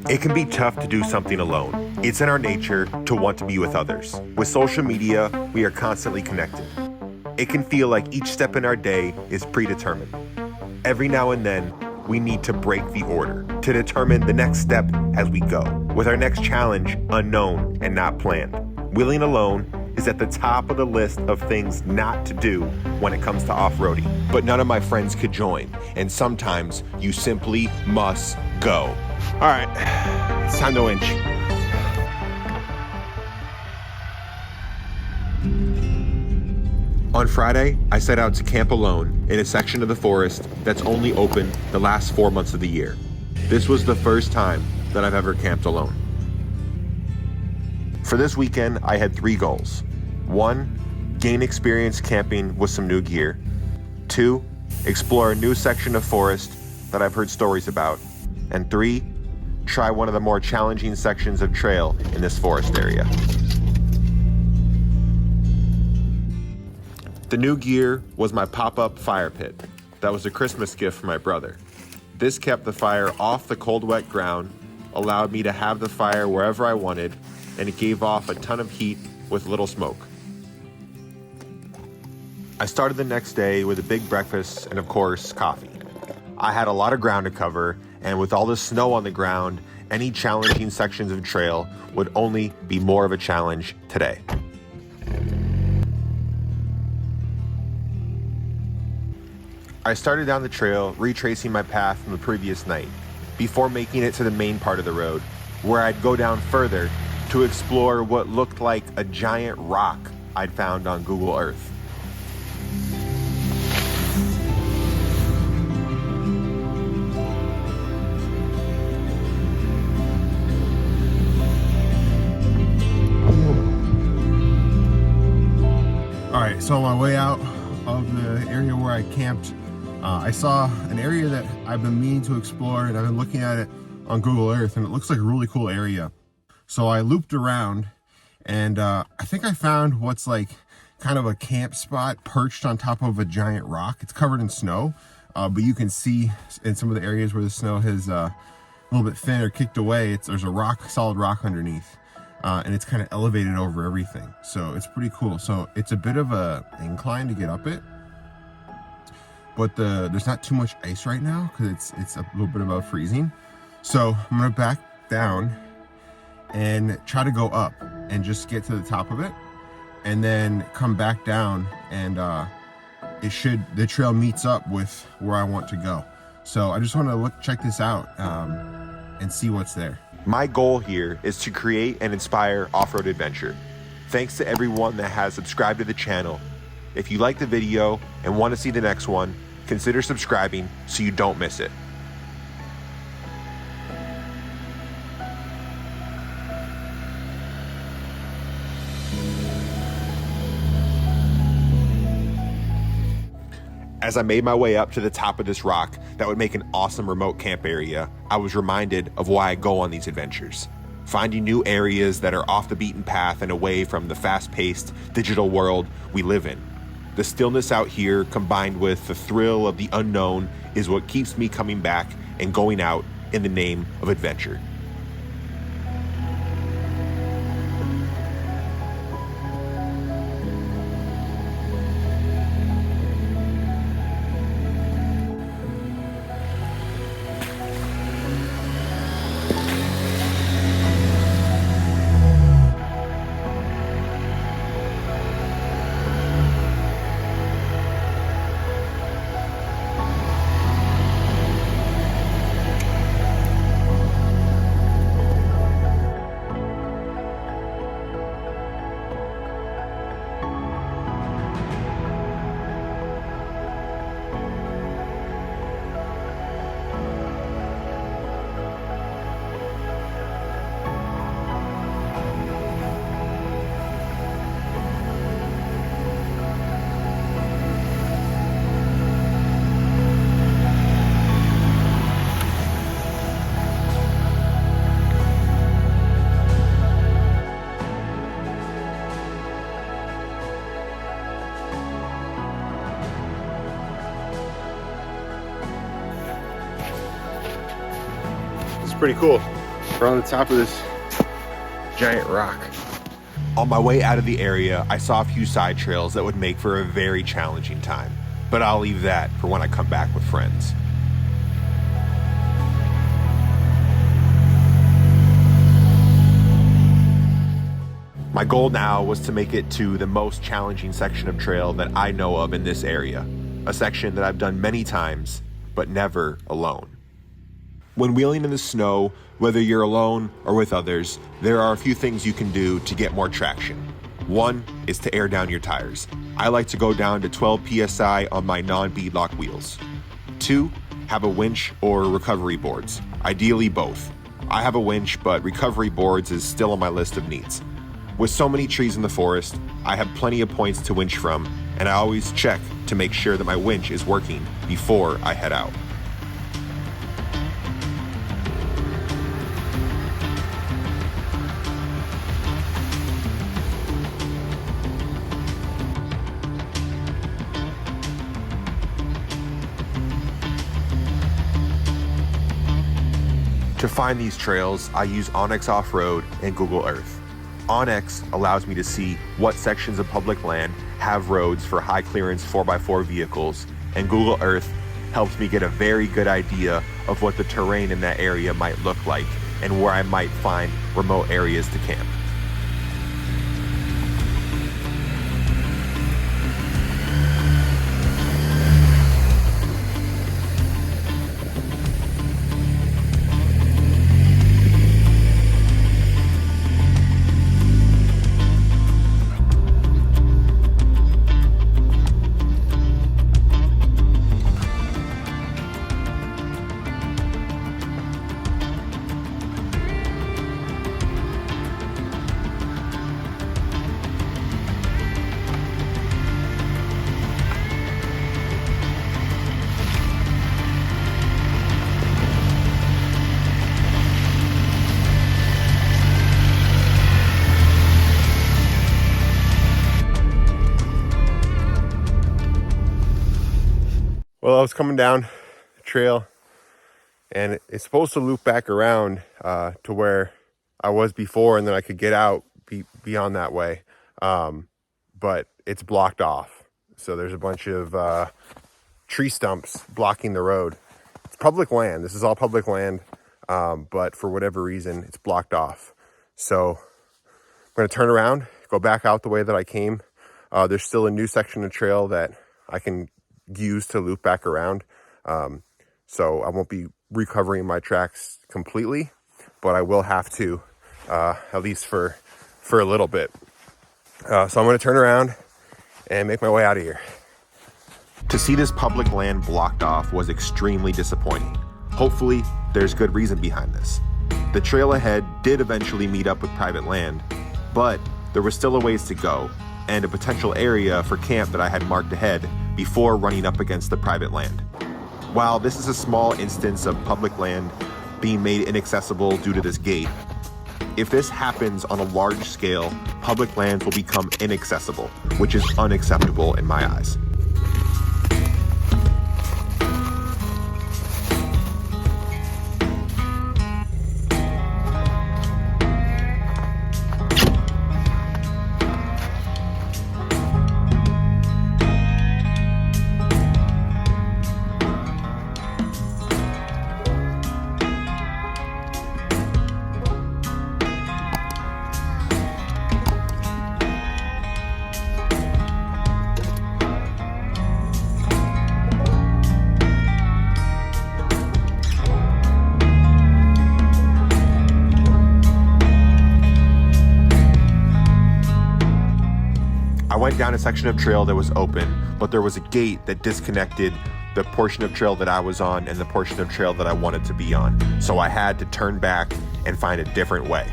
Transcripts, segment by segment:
It can be tough to do something alone. It's in our nature to want to be with others. With social media, we are constantly connected. It can feel like each step in our day is predetermined. Every now and then, we need to break the order to determine the next step as we go, with our next challenge unknown and not planned. Wheeling alone is at the top of the list of things not to do when it comes to off-roading. But none of my friends could join, and sometimes you simply must go. All right, it's time to winch. On Friday, I set out to camp alone in a section of the forest that's only open the last 4 months of the year. This was the first time that I've ever camped alone. For this weekend, I had 3 goals. 1, gain experience camping with some new gear. 2, explore a new section of forest that I've heard stories about. And 3, try one of the more challenging sections of trail in this forest area. The new gear was my pop-up fire pit. That was a Christmas gift from my brother. This kept the fire off the cold, wet ground, allowed me to have the fire wherever I wanted, and it gave off a ton of heat with little smoke. I started the next day with a big breakfast and, of course, coffee. I had a lot of ground to cover, and with all the snow on the ground, any challenging sections of trail would only be more of a challenge today. I started down the trail, retracing my path from the previous night, before making it to the main part of the road, where I'd go down further to explore what looked like a giant rock I'd found on Google Earth. All right, so on my way out of the area where I camped, I saw an area that I've been meaning to explore, and I've been looking at it on Google Earth, and it looks like a really cool area. So I looped around, and I think I found what's like kind of a camp spot perched on top of a giant rock. It's covered in snow, but you can see in some of the areas where the snow has a little bit thin or kicked away, there's a solid rock underneath, and it's kind of elevated over everything. So it's pretty cool. So it's a bit of a incline to get up it, but there's not too much ice right now because it's a little bit above freezing. So I'm gonna back down and try to go up and just get to the top of it, and then come back down, and the trail meets up with where I want to go. So I just want to check this out and see what's there. My goal here is to create and inspire off-road adventure. Thanks to everyone that has subscribed to the channel. If you like the video and want to see the next one, consider subscribing so you don't miss it. As I made my way up to the top of this rock that would make an awesome remote camp area, I was reminded of why I go on these adventures. Finding new areas that are off the beaten path and away from the fast-paced digital world we live in. The stillness out here, combined with the thrill of the unknown, is what keeps me coming back and going out in the name of adventure. Pretty cool. We're on the top of this giant rock. On my way out of the area, I saw a few side trails that would make for a very challenging time, but I'll leave that for when I come back with friends. My goal now was to make it to the most challenging section of trail that I know of in this area, a section that I've done many times, but never alone. When wheeling in the snow, whether you're alone or with others, there are a few things you can do to get more traction. One is to air down your tires. I like to go down to 12 psi on my non-beadlock wheels. 2, have a winch or recovery boards, ideally both. I have a winch, but recovery boards is still on my list of needs. With so many trees in the forest, I have plenty of points to winch from, and I always check to make sure that my winch is working before I head out. To find these trails, I use onX Off-Road and Google Earth. onX allows me to see what sections of public land have roads for high clearance 4x4 vehicles, and Google Earth helps me get a very good idea of what the terrain in that area might look like and where I might find remote areas to camp. Well, I was coming down the trail and it's supposed to loop back around to where I was before, and then I could get out beyond that way. But it's blocked off. So there's a bunch of tree stumps blocking the road. It's public land. This is all public land. But for whatever reason, it's blocked off. So I'm going to turn around, go back out the way that I came. There's still a new section of trail that I can use to loop back around. So I won't be recovering my tracks completely, but I will have to, at least for a little bit. So I'm going to turn around and make my way out of here. To see this public land blocked off was extremely disappointing. Hopefully, there's good reason behind this. The trail ahead did eventually meet up with private land, but there was still a ways to go and a potential area for camp that I had marked ahead before running up against the private land. While this is a small instance of public land being made inaccessible due to this gate, if this happens on a large scale, public lands will become inaccessible, which is unacceptable in my eyes. I went down a section of trail that was open, but there was a gate that disconnected the portion of trail that I was on and the portion of trail that I wanted to be on. So I had to turn back and find a different way.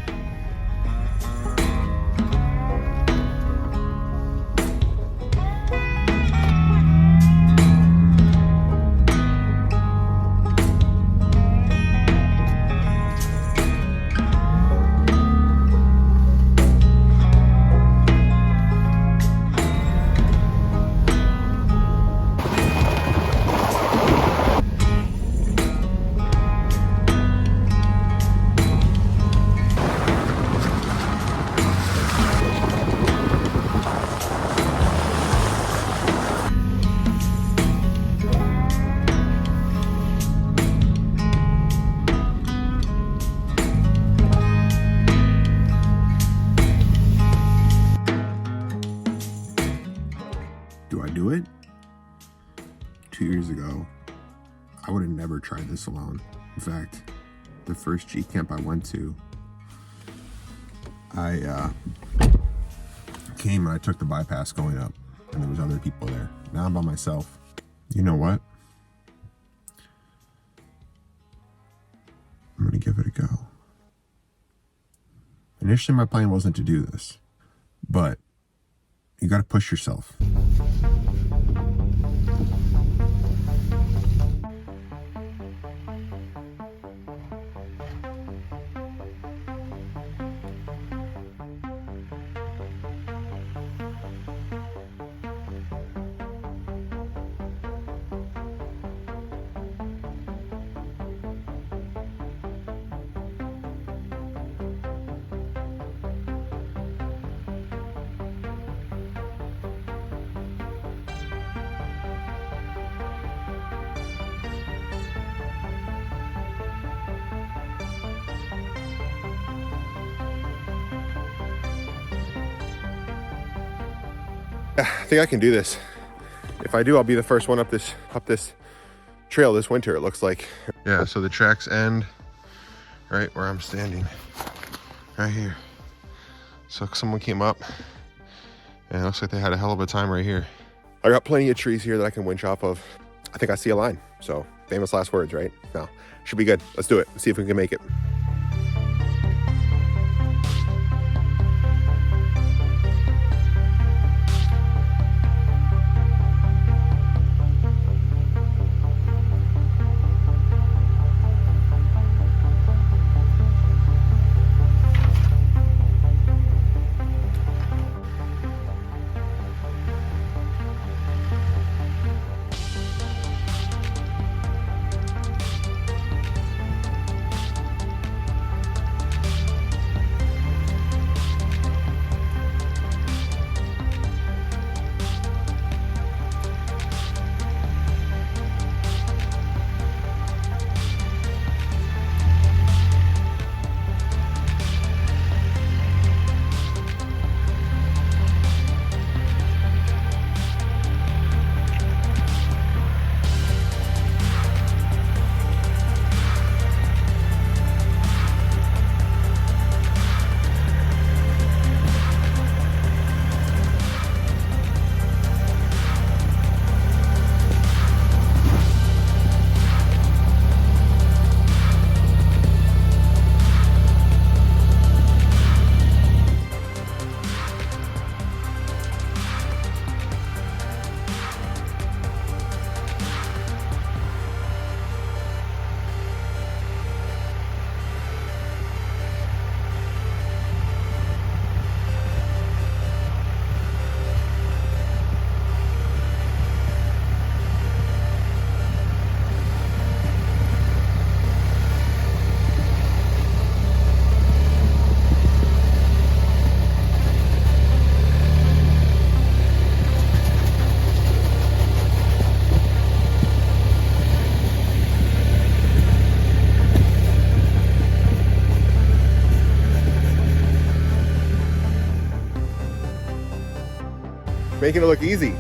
2 years ago, I would have never tried this alone. In fact, the first G camp I went to, I came and I took the bypass going up, and there was other people there. Now I'm by myself. You know what? I'm gonna give it a go. Initially, my plan wasn't to do this, but you gotta push yourself. I think I can do this. If I do, I'll be the first one up this trail this winter, it looks like. Yeah, so the tracks end right where I'm standing, right here. So someone came up and it looks like they had a hell of a time right here. I got plenty of trees here that I can winch off of. I think I see a line. So famous last words, right? No, should be good. Let's do it. Let's see if we can make it. Making it look easy,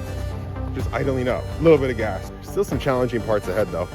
just idling up, a little bit of gas. Still some challenging parts ahead though.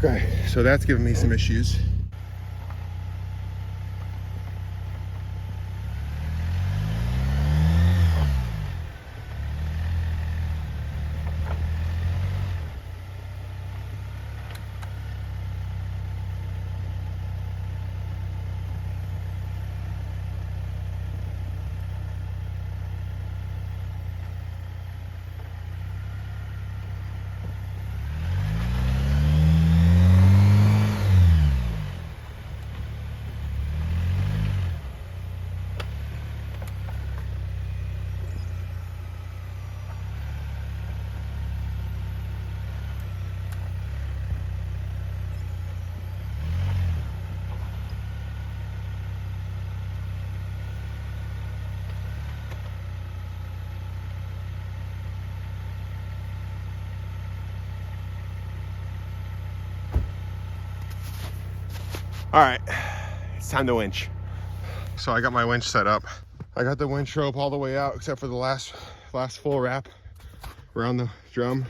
Okay, so that's giving me some issues. All right, it's time to winch. So I got my winch set up. I got the winch rope all the way out except for the last full wrap around the drum.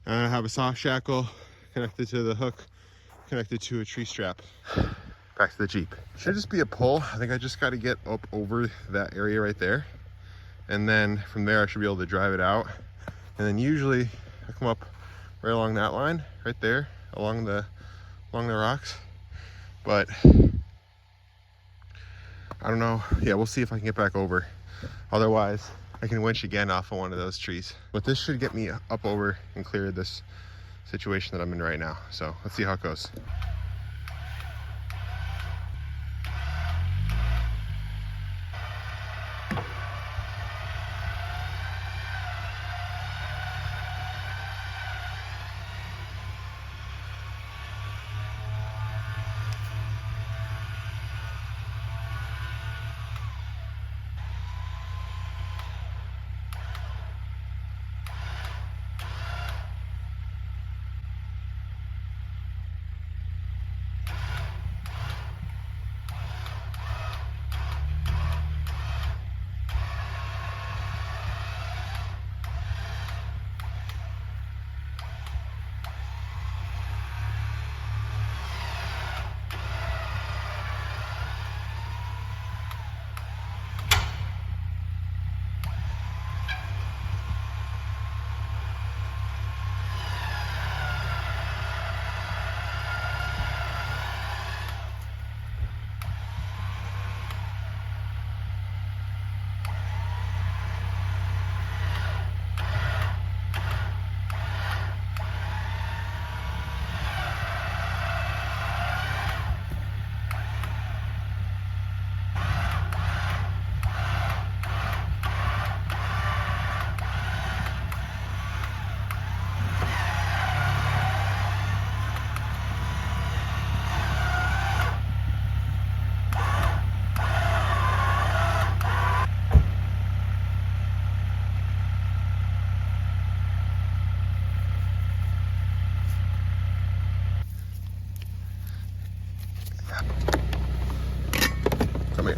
And I have a soft shackle connected to the hook, connected to a tree strap. Back to the Jeep. Should just be a pull. I think I just got to get up over that area right there. And then from there I should be able to drive it out. And then usually I come up right along that line, right there, along the rocks. But I don't know. Yeah, we'll see if I can get back over. Otherwise, I can winch again off of one of those trees. But this should get me up over and clear this situation that I'm in right now. So let's see how it goes. Come here.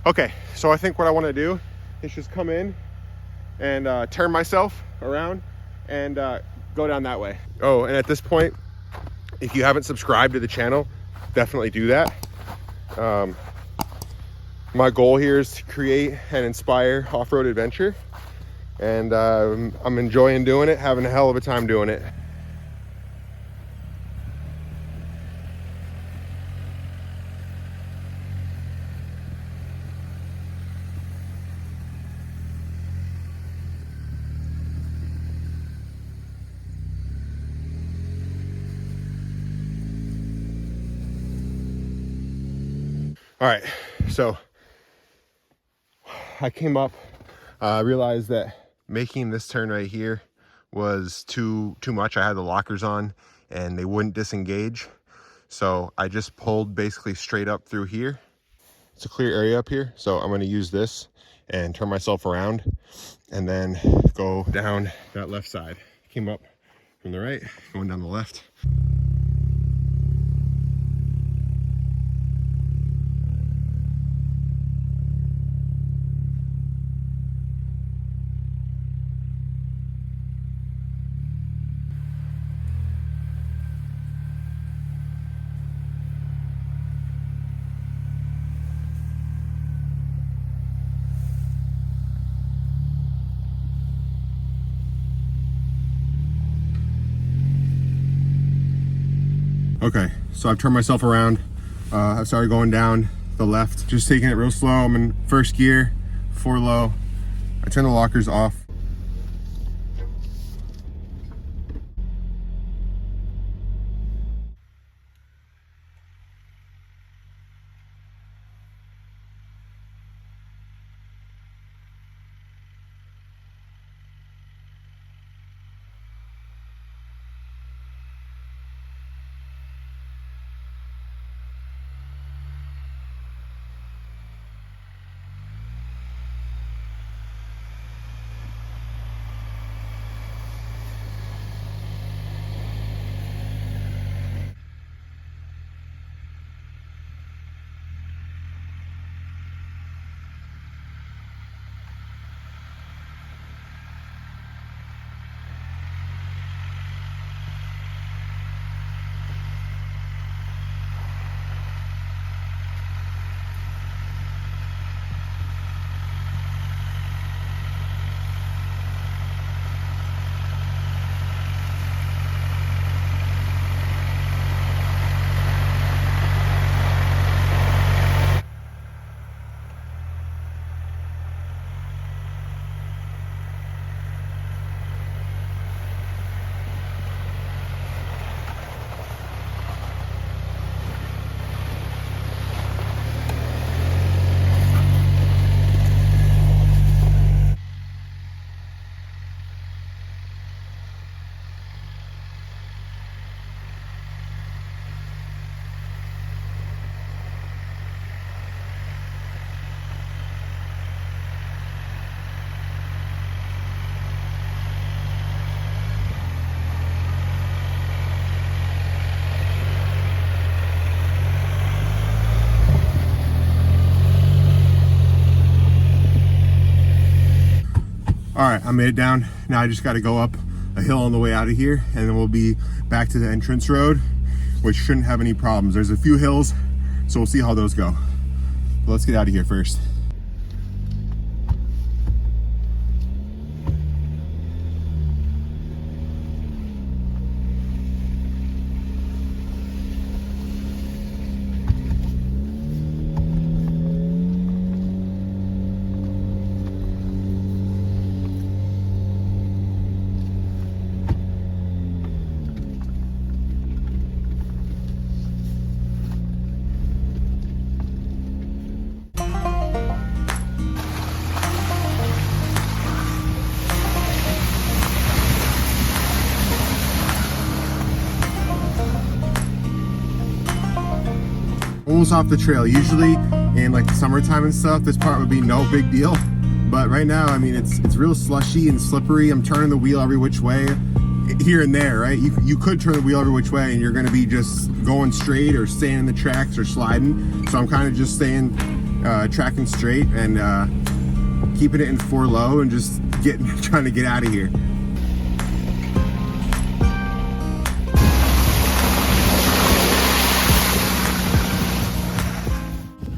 Okay, so I think what I want to do is just come in and turn myself around and go down that way. Oh, and at this point, if you haven't subscribed to the channel, definitely do that. My goal here is to create and inspire off-road adventure, and I'm enjoying doing it, having a hell of a time doing it. All right, so I came up, realized that making this turn right here was too much. I had the lockers on and they wouldn't disengage. So I just pulled basically straight up through here. It's a clear area up here. So I'm gonna use this and turn myself around and then go down that left side. Came up from the right, going down the left. Okay, so I've turned myself around. I've started going down the left, just taking it real slow. I'm in first gear, 4 low. I turn the lockers off. All right, I made it down. Now I just got to go up a hill on the way out of here, and then we'll be back to the entrance road, which shouldn't have any problems. There's a few hills, so we'll see how those go. But let's get out of here first. Almost off the trail. Usually in like the summertime and stuff, this part would be no big deal, but right now, I mean, it's real slushy and slippery. I'm turning the wheel every which way here and there, right? You could turn the wheel every which way and you're going to be just going straight or staying in the tracks or sliding. So I'm kind of just staying tracking straight and keeping it in 4 low and just trying to get out of here.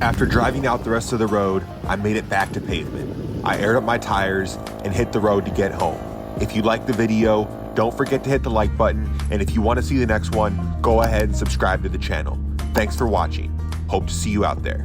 After driving out the rest of the road, I made it back to pavement. I aired up my tires and hit the road to get home. If you liked the video, don't forget to hit the like button, and if you want to see the next one, go ahead and subscribe to the channel. Thanks for watching. Hope to see you out there.